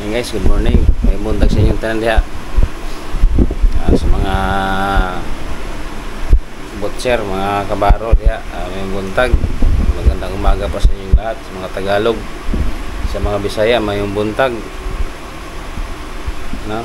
Hey guys, good morning. May buntag sa inyong tanan diha. Sa mga butcher, mga kabaro diha, may buntag. Magandang umaga pa sa inyong lahat, sa mga Tagalog, sa mga Bisaya, may buntag. No?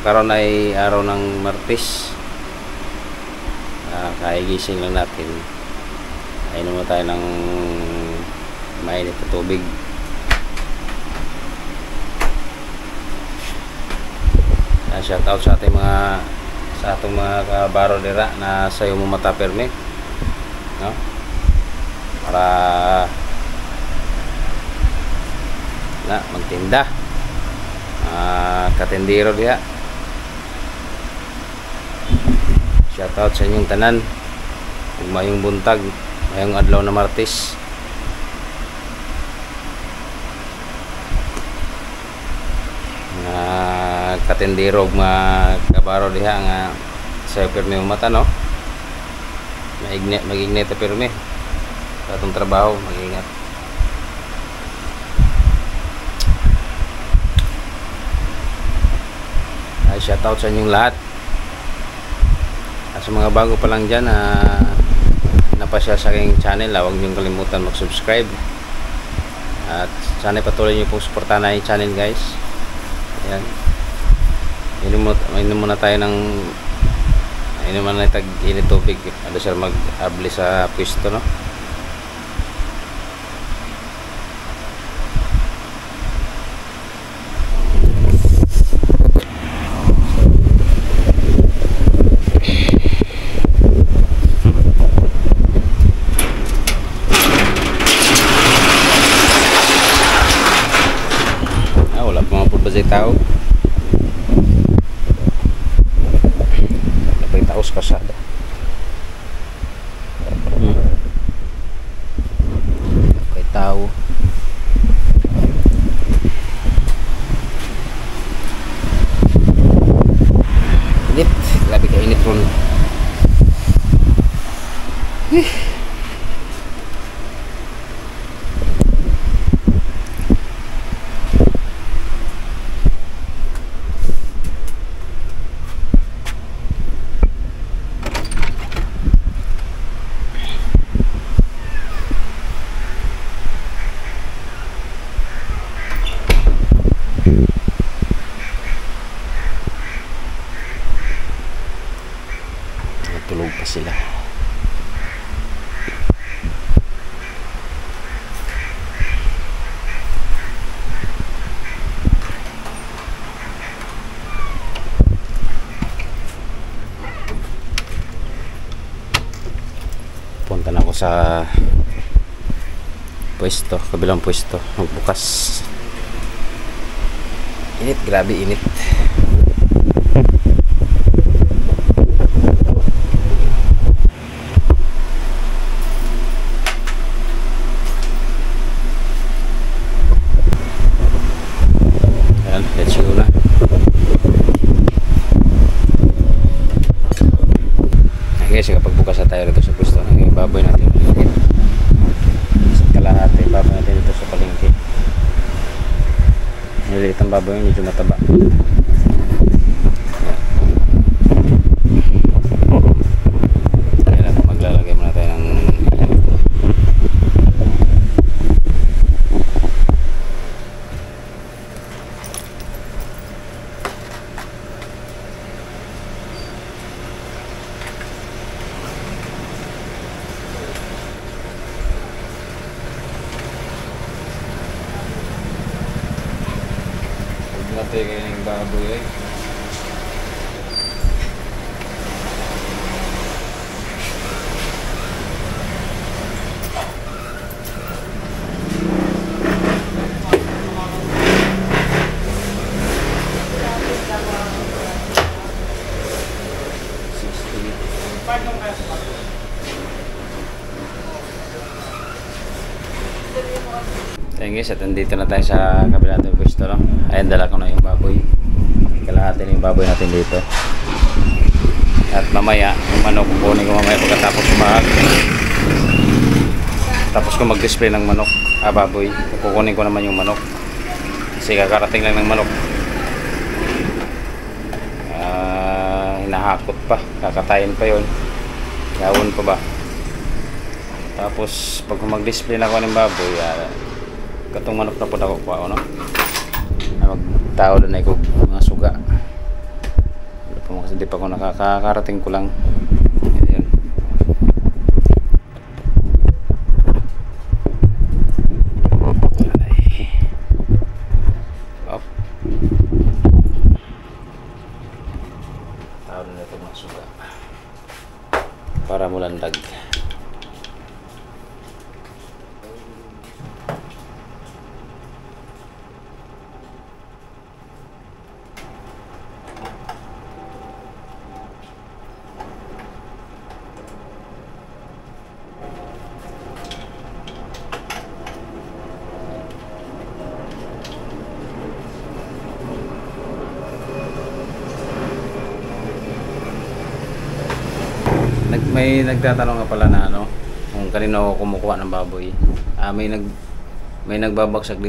Karon ay araw ng Martes. Kaigising lang natin. Inom na tayo ng mainit na tubig. Shout out sa ating mga kabaro dira na sayo mo mata perme, no? Para na magtinda, katindero diha. Shout out sa inyong tanan. Ug mayong buntag, mayong adlaw na Martes. Katindero mga kabaro diha nga sayo pirmi mata, no? Mag-ignite pirmi sa atong trabaho, mag-ingat. Shout out sa inyong lahat. Sa mga bago pa lang dyan napasya sa aking channel, huwag niyong kalimutan mag-subscribe at sana patuloy niyo pong suportahan na yung channel, guys. Ayan, inom muna tayo ng tag-init tubig. Ano sir, mag-abli sa pwesto, no? Wala pa mga pulbazay tao. Taos kasada. Kay tao. Init, grabe ka init ron. Tulog pa sila. Punta na ako sa pwesto, kabilang pwesto, magbukas. Init, grabe init. Let's go na. Okay, sige, pagbukas na tayo rito sa pwesto, baboy natin sa kalahati, baboy natin dito sa palengke. Nililit ang baboy, medyo mataba. Kaya maglalagay muna tayo ng natin yung baboy ay. Ayun guys, at nandito na tayo sa kabila ng pwesto, no? Ayun, dala ko na yung baboy. Kalahati na yung baboy natin dito. At mamaya, yung manok kukunin ko mamaya pagkatapos kumahag. Tapos ko mag-display ng manok, baboy. Kukunin ko naman yung manok. Kasi kakarating lang ng manok. Hinahakot pa, kakatayin pa yon, gawon pa ba. Tapos pag mag-display na ako ng baboy, katong manok na po ako kuha, no? Na magtao doon na ko mga suga. Hindi pa ako nakakarating ko lang. Ayan. Up. Tao na ito mga suga para mulandag. May nagtatanong nga pala na ano, kung kanino ako kumukuha ng baboy. May nagbabagsak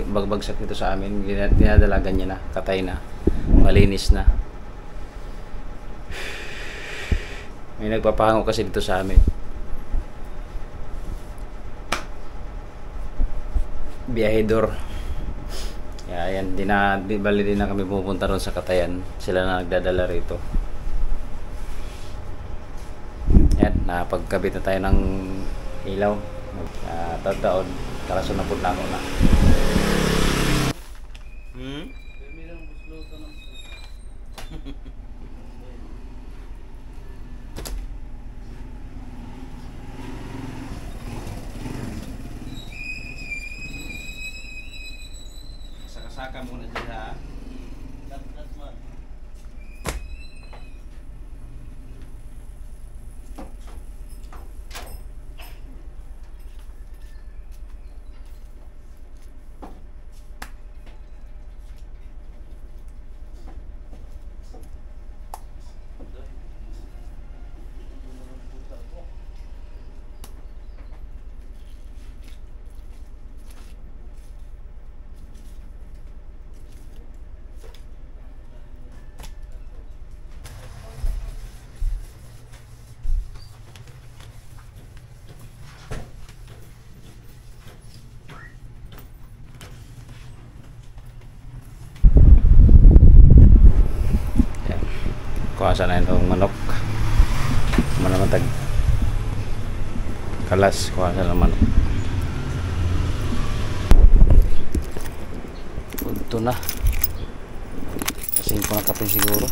dito sa amin. Dinadalagan niya na, katay na, malinis na. May nagpapahango kasi dito sa amin. Biyahedor. Ayan, bali din na kami pupunta ron sa Katayan. Sila na nagdadala rito. Yan, napagkabit na tayo ng ilaw. Taon, karason na po na ako na. Saka-saka muna dyan ha. Kuhasan na yung manok, manamatag kalas, kuhasan ng manok. Punto na kasi ko nakapin siguro.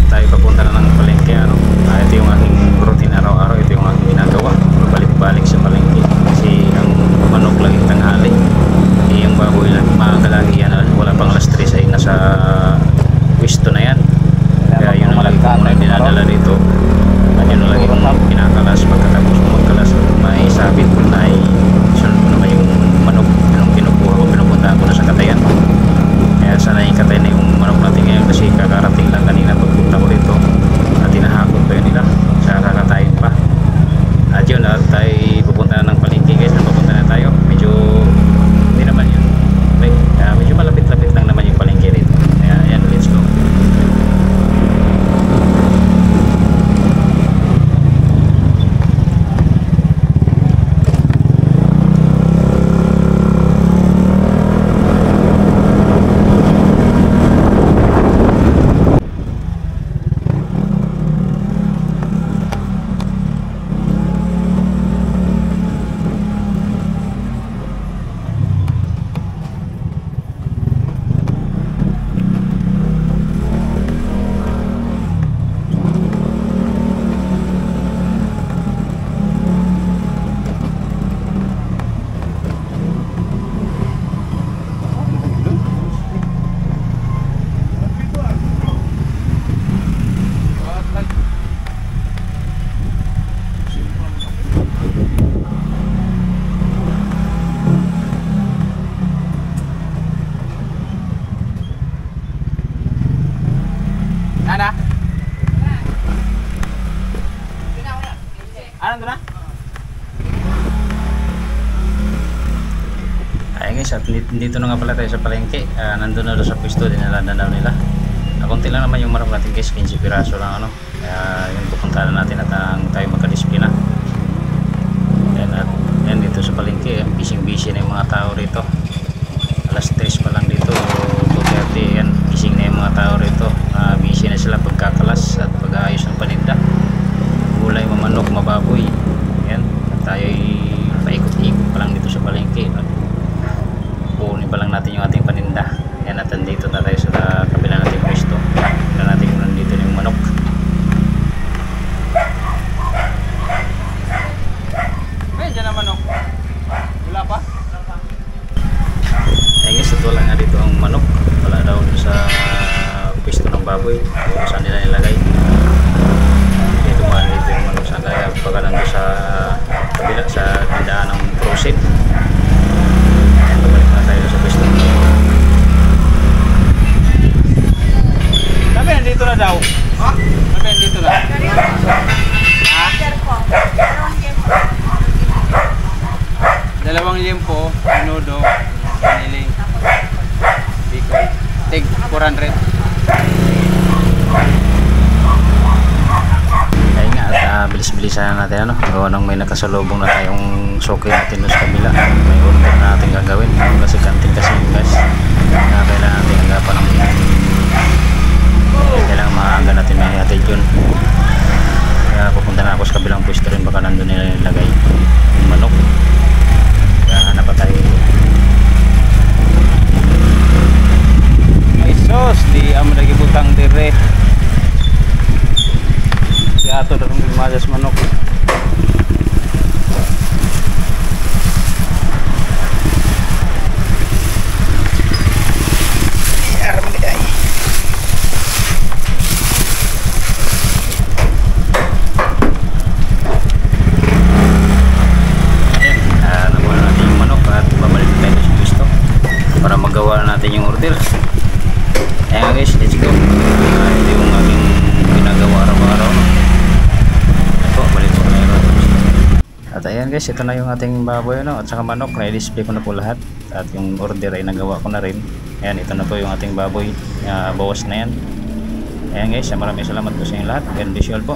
Tayo papunta na ng palengke. Ito yung aking routine araw-araw. Ito yung aking ginagawa, balik-balik sa palengke kasi ang manok lang yung tanghali, yung baboy lang maagalagi yan. Wala pang alas 3 ay nasa pwesto na yan, kaya yun ang lagi ko muna dinadala dito. Ana? Ano na? Ayun guys, at dito na nga pala tayo sa palengke. Nandun na doon sa pwesto, dinala na daw nila. Konti lang naman yung manok natin guys, 15 piraso lang ano. Kaya yung pupuntahan natin at tayo magka-display na. Yan dito sa palengke, busy na yung mga tao rito. Alas 3 pa lang dito, 2:30, yan, gising na yung mga tao rito. Busy na sila pagkakalas at pag-aayos ng paninda. Gulay, mamanok, mababoy. Yan, tayo'y paikot-ikot pa lang dito sa palengke. Kunin pa lang natin yung ating paninda. Yan, at dito na tayo sa kabila natin pwesto. Tignan natin kung nandito na yung manok. Ayun, dyan ang manok. Wala pa? Ayun guys, ito lang nga dito ang manok. Wala daw sa pwesto ng baboy. Saan nila nilagay. Dito man dito yung manok. Saan kaya pagka nandun sa kabila sa tindahan ng prosit. Ayan, pabalik na tayo sa pwesto. Sabi nandito na daw. Ha? Sabi nandito na. Ha? Dalawang limpo, menudo, paniling, bicol, tig 400. Ayun nga, at bilis-bilisan natin ano, gawa nang may nakasalubong na tayong suki natin doon sa kabila. May order na natin gagawin kasi kanting kasi guys, na kailangan natin agapan ng kailangan maaga natin may hatid yun. Kaya pupunta na ako sa kabilang pwesto rin, baka nandun nila nilagay yung manok. Kaya hanap pa tayo. Ay sos, di amo lagi butang dire. Di ato na kung gumagas manok. Para magawa natin yung order. Ayan guys, let's go. Ito yung aking ginagawa araw-araw. Ito, balik ko na yun. At ayan guys, ito na yung ating baboy no? At saka manok, na-display ko na po lahat. At yung order ay nagawa ko na rin. Ayan, ito na po yung ating baboy. Bawas na yan. Ayan guys, maraming salamat po sa inyo lahat. God bless you all po.